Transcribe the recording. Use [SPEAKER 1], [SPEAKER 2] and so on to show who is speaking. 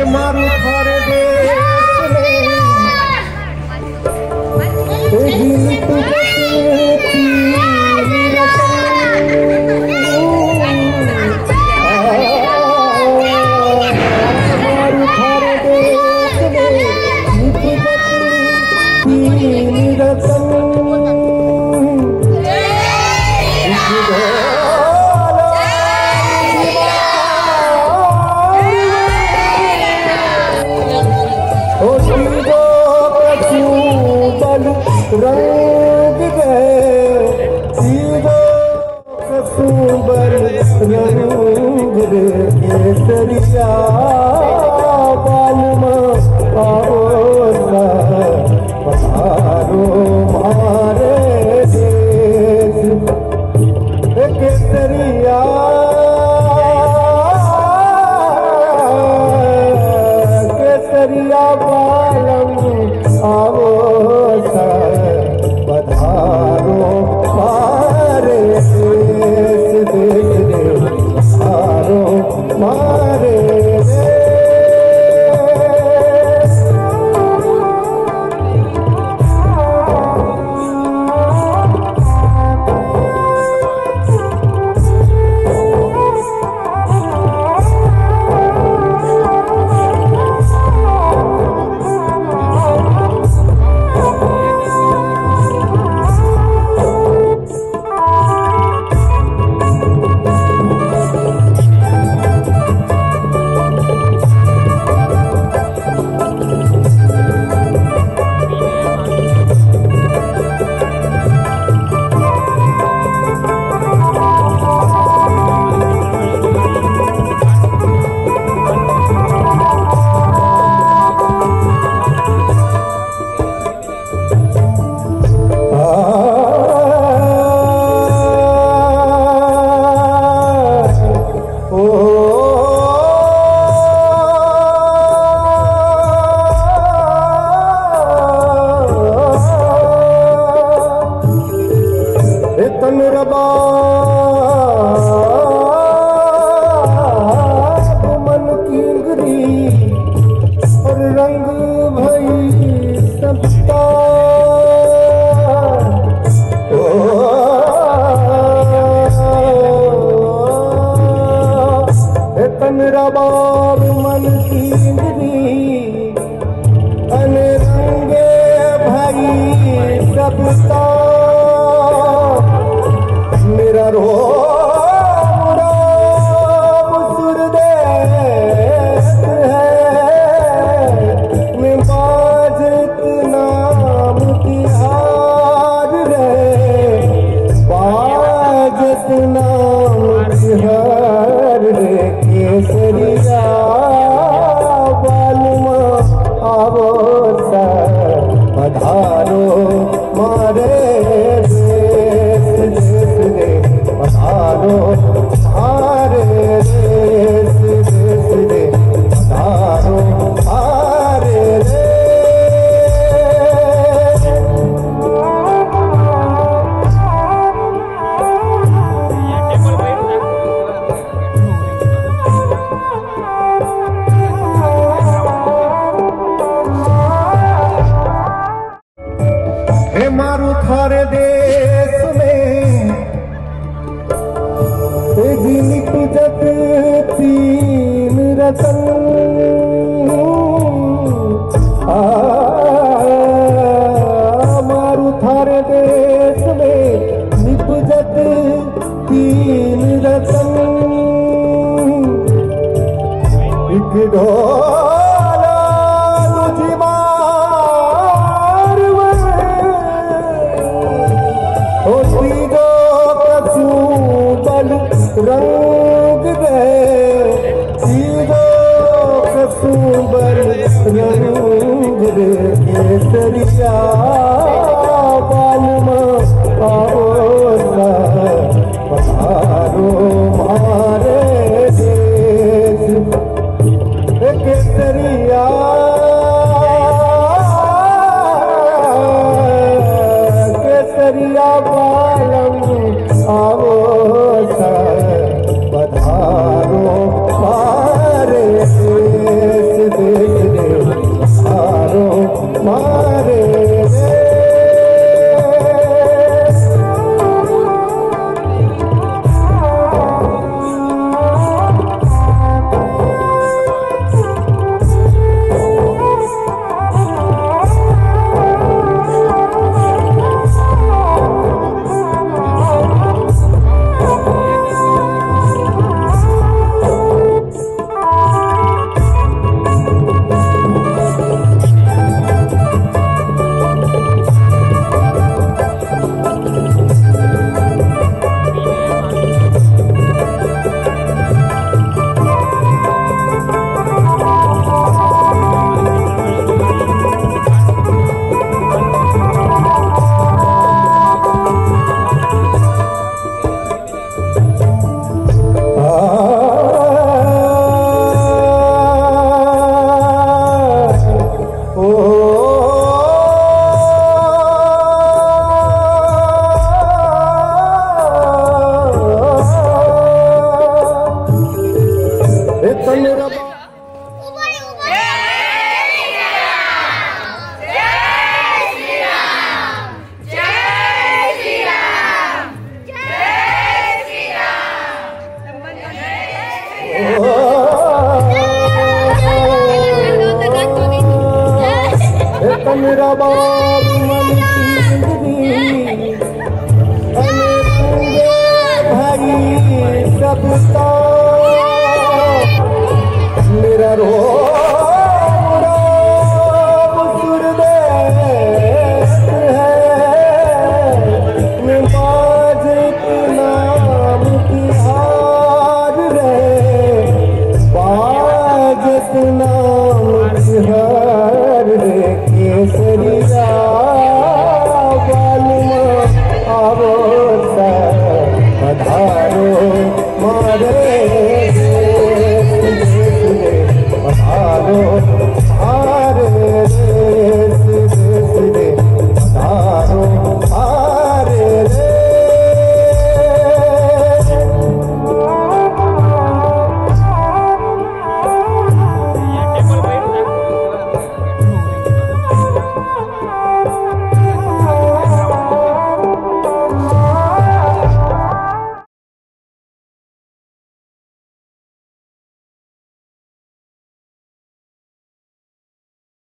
[SPEAKER 1] मारू थारे देश रंग गए कसूबर रंग केसरिया बालमा आओ पधारो मारे देश केसरिया केसरिया बालम आओ पधारो मारे पधारो मारे मन की और रंग भई सबका तन रबाब मन की अन रंगे भई सबका मेरा रो केसरिया बालमा आवो पधारो मारे देश पधारो मारे देश पधारो मारे मारू थारे देश में निपजत तीन रतन मारू थारे देश में निपजत तीन रतन एक ढोला रंग गए कसूबर रंग केसरिया बालमा आओ पधारो मारे देश केसरिया केसरिया बालम आओ पधारो मारे देश मेरा मेरा बाप मन की जिंदगी भाई सबका मेरा रो नाम